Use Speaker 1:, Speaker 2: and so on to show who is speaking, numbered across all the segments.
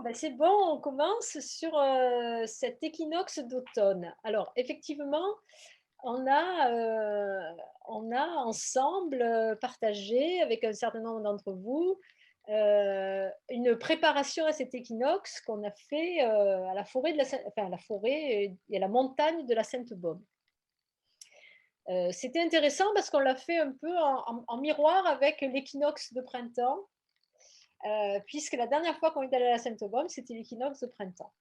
Speaker 1: Ben c'est bon, on commence sur, cet équinoxe d'automne. Alors effectivement, on a, on a ensemble, partagé avec un certain nombre d'entre vous, une préparation à cet équinoxe qu'on a fait, à la forêt de la Saint enfin à la forêt et à la montagne de la Sainte-Baume. C'était intéressant parce qu'on l'a fait un peu en miroir avec l'équinoxe de printemps, puisque la dernière fois qu'on est allé à la Sainte-Baume, c'était l'équinoxe de printemps.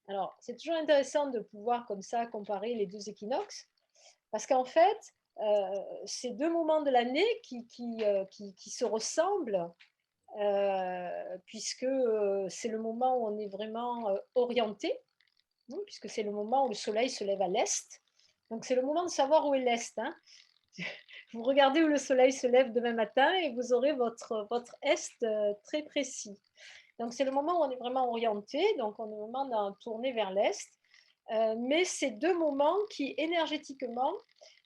Speaker 1: Alors, c'est toujours intéressant de pouvoir comme ça comparer les 2 équinoxes parce qu'en fait, c'est 2 moments de l'année qui se ressemblent, puisque, c'est le moment où on est vraiment, orienté, puisque c'est le moment où le soleil se lève à l'est. Donc c'est le moment de savoir où est l'est, hein. Vous regardez où le soleil se lève demain matin et vous aurez votre est, très précis. Donc c'est le moment où on est vraiment orienté, donc on est vraiment tourné vers l'est. Mais c'est 2 moments qui énergétiquement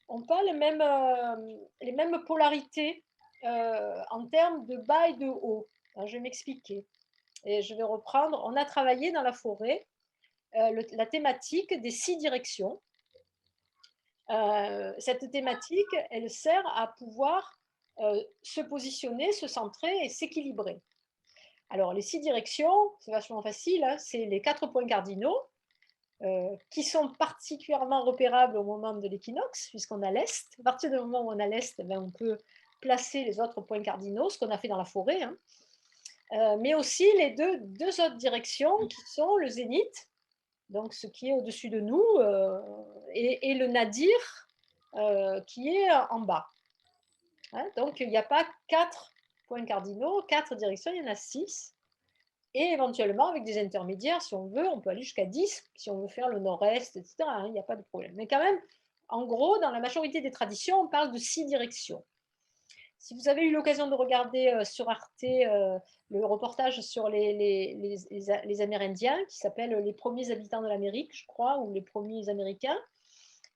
Speaker 1: ont pas les mêmes polarités, en termes de bas et de haut. Alors je vais m'expliquer et je vais reprendre. On a travaillé dans la forêt, la thématique des 6 directions. Cette thématique, elle sert à pouvoir, se positionner, se centrer et s'équilibrer. Alors les 6 directions, c'est vachement facile, hein, c'est les 4 points cardinaux, qui sont particulièrement repérables au moment de l'équinoxe, puisqu'on a l'est. À partir du moment où on a l'est, eh ben, on peut placer les autres points cardinaux, ce qu'on a fait dans la forêt, hein. Mais aussi les deux autres directions qui sont le zénith, donc ce qui est au-dessus de nous, et le nadir, qui est en bas, hein. Donc il n'y a pas quatre points cardinaux, quatre directions, il y en a six. Et éventuellement, avec des intermédiaires, si on veut, on peut aller jusqu'à 10 si on veut faire le nord-est, etc., hein, il n'y a pas de problème. Mais quand même, en gros, dans la majorité des traditions, on parle de 6 directions. Si vous avez eu l'occasion de regarder sur Arte le reportage sur les Amérindiens, qui s'appelle Les premiers habitants de l'Amérique, je crois, ou les premiers Américains,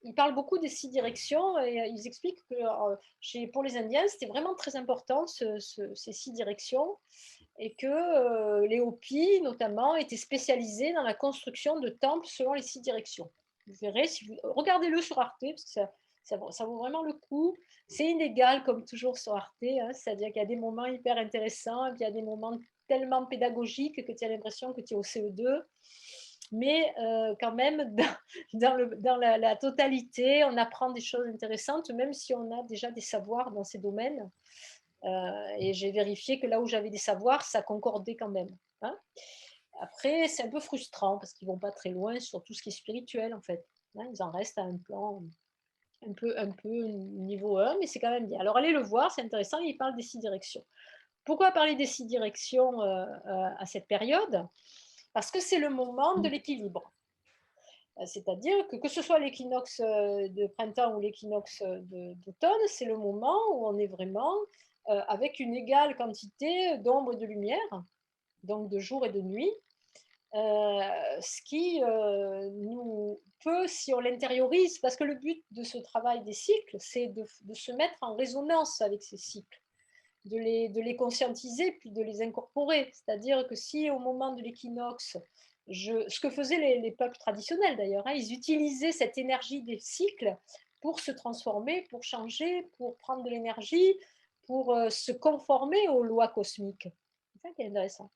Speaker 1: ils parlent beaucoup des 6 directions et ils expliquent que pour les Indiens, c'était vraiment très important ces 6 directions et que les Hopis, notamment, étaient spécialisés dans la construction de temples selon les 6 directions. Vous verrez, si vous regardez-le sur Arte, parce que ça vaut vraiment le coup. C'est inégal, comme toujours sur Arte, hein, c'est-à-dire qu'il y a des moments hyper intéressants, et puis il y a des moments tellement pédagogiques que tu as l'impression que tu es au CE2. Mais quand même, dans la totalité, on apprend des choses intéressantes, même si on a déjà des savoirs dans ces domaines. Et j'ai vérifié que là où j'avais des savoirs, ça concordait quand même, hein. Après, c'est un peu frustrant parce qu'ils vont pas très loin sur tout ce qui est spirituel, en fait, hein. Ils en restent à un plan un peu niveau 1, mais c'est quand même bien. Alors allez le voir, c'est intéressant, il parle des 6 directions. Pourquoi parler des 6 directions, à cette période? Parce que c'est le moment de l'équilibre. C'est-à-dire que ce soit l'équinoxe, de printemps ou l'équinoxe, d'automne, c'est le moment où on est vraiment, avec une égale quantité d'ombre et de lumière, donc de jour et de nuit, ce qui, nous peut, si on l'intériorise, parce que le but de ce travail des cycles, c'est de se mettre en résonance avec ces cycles, de les conscientiser, puis de les incorporer. C'est-à-dire que si au moment de l'équinoxe, ce que faisaient les peuples traditionnels d'ailleurs, hein, ils utilisaient cette énergie des cycles pour se transformer, pour changer, pour prendre de l'énergie, pour se conformer aux lois cosmiques. C'est ça qui est intéressant.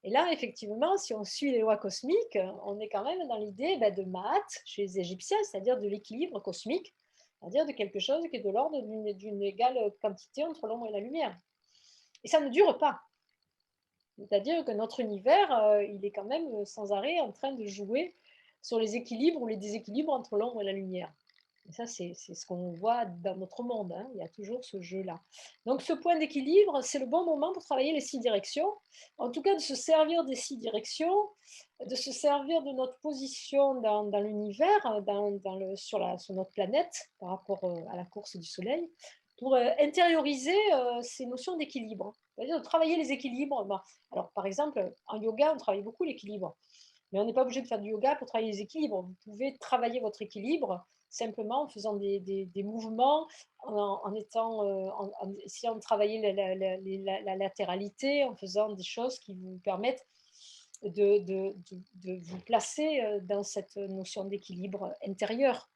Speaker 1: Et là, effectivement, si on suit les lois cosmiques, on est quand même dans l'idée de Maat chez les Égyptiens, c'est-à-dire de l'équilibre cosmique, c'est-à-dire de quelque chose qui est de l'ordre d'une égale quantité entre l'ombre et la lumière. Et ça ne dure pas. C'est-à-dire que notre univers, il est quand même sans arrêt en train de jouer sur les équilibres ou les déséquilibres entre l'ombre et la lumière. Et ça, c'est ce qu'on voit dans notre monde, hein. Il y a toujours ce jeu-là. Donc ce point d'équilibre, c'est le bon moment pour travailler les 6 directions. En tout cas, de se servir des 6 directions, de se servir de notre position dans l'univers, sur notre planète, par rapport à la course du Soleil, pour intérioriser ces notions d'équilibre. C'est-à-dire de travailler les équilibres. Bon, alors, par exemple, en yoga, on travaille beaucoup l'équilibre. Mais on n'est pas obligé de faire du yoga pour travailler les équilibres. Vous pouvez travailler votre équilibre simplement en faisant des mouvements, en essayant de travailler la latéralité, en faisant des choses qui vous permettent de vous placer dans cette notion d'équilibre intérieur.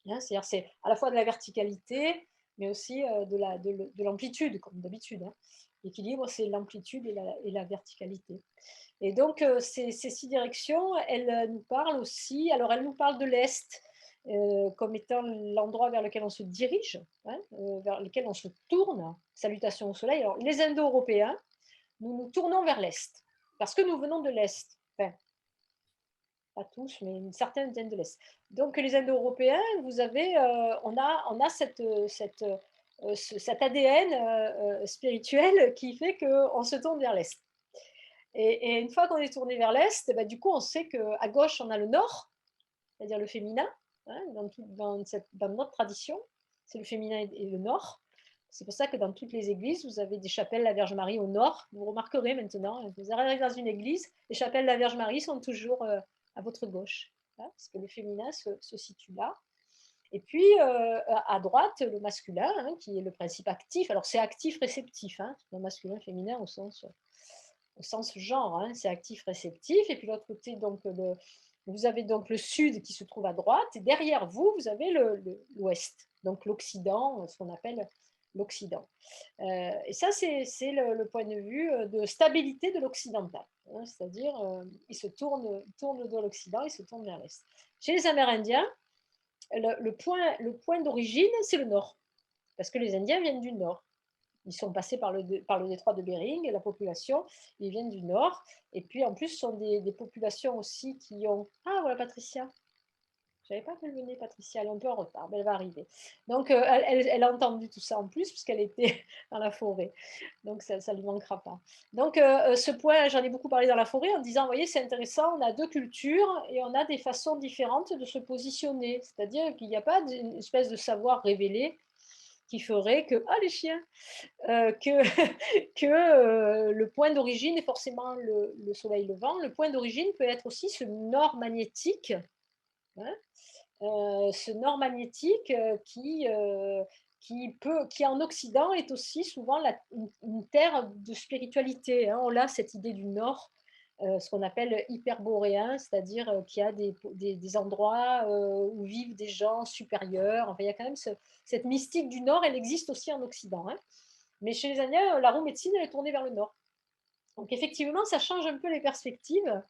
Speaker 1: Hein. C'est-à-dire c'est à la fois de la verticalité, mais aussi de l'amplitude, comme d'habitude. Hein. L'équilibre, c'est l'amplitude et la verticalité. Et donc, ces 6 directions, elles nous parlent aussi, alors elles nous parlent de l'Est, comme étant l'endroit vers lequel on se dirige, hein, vers lequel on se tourne. Salutations au soleil. Alors, les Indo-Européens, nous nous tournons vers l'Est, parce que nous venons de l'Est. Enfin, pas tous, mais une certaine viennent de l'Est. Donc les Indo-Européens, vous avez, on a cet ADN spirituel qui fait qu'on se tourne vers l'Est. Et une fois qu'on est tourné vers l'Est, bah, du coup, on sait qu'à gauche, on a le Nord, c'est-à-dire le féminin, hein, dans notre tradition, c'est le féminin et le Nord. C'est pour ça que dans toutes les églises, vous avez des chapelles de la Vierge Marie au nord. Vous remarquerez maintenant, vous arrivez dans une église, les chapelles de la Vierge Marie sont toujours à votre gauche, hein, parce que le féminin se situe là. Et puis, à droite, le masculin, hein, qui est le principe actif. Alors, c'est actif-réceptif, hein, le masculin-féminin au sens genre, hein, c'est actif-réceptif. Et puis, l'autre côté, donc, vous avez donc le sud qui se trouve à droite. Et derrière vous, vous avez l'ouest, donc l'Occident, ce qu'on appelle l'Occident. Et ça, c'est le point de vue de stabilité de l'occidental. Hein, c'est-à-dire, il se tourne de l'Occident, il se tourne vers l'Est. Chez les Amérindiens, le point d'origine, c'est le nord, parce que les Indiens viennent du nord. Ils sont passés par le détroit de Bering, la population, ils viennent du nord. Et puis, en plus, ce sont des populations aussi qui ont... Ah, voilà Patricia. Je ne savais pas qu'elle venait, Patricia. Elle est un peu en retard, mais elle va arriver. Donc, elle a entendu tout ça en plus, puisqu'elle était dans la forêt. Donc, ça ne lui manquera pas. Donc, ce point, j'en ai beaucoup parlé dans la forêt en disant, vous voyez, c'est intéressant, on a deux cultures et on a des façons différentes de se positionner. C'est-à-dire qu'il n'y a pas une espèce de savoir révélé qui ferait que, ah les chiens, que, le point d'origine est forcément le soleil levant. Le point d'origine peut être aussi ce nord magnétique, hein, ce nord magnétique qui en Occident est aussi souvent une terre de spiritualité. Hein. On a cette idée du nord, ce qu'on appelle hyperboréen, c'est-à-dire qu'il y a des endroits où vivent des gens supérieurs. Enfin, il y a quand même cette mystique du nord, elle existe aussi en Occident. Hein. Mais chez les Indiens, la roue médecine, elle est tournée vers le nord. Donc effectivement, ça change un peu les perspectives.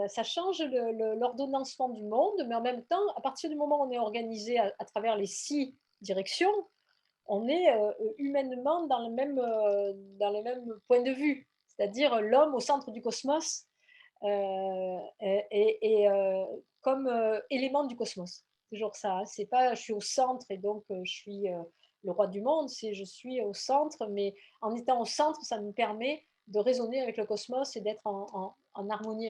Speaker 1: Ça change l'ordonnancement du monde, mais en même temps, à partir du moment où on est organisé à travers les 6 directions, on est humainement dans le même point de vue, c'est-à-dire l'homme au centre du cosmos comme élément du cosmos. Toujours ça, hein. C'est pas je suis au centre et donc je suis le roi du monde, c'est je suis au centre, mais en étant au centre, ça me permet de raisonner avec le cosmos et d'être en harmonie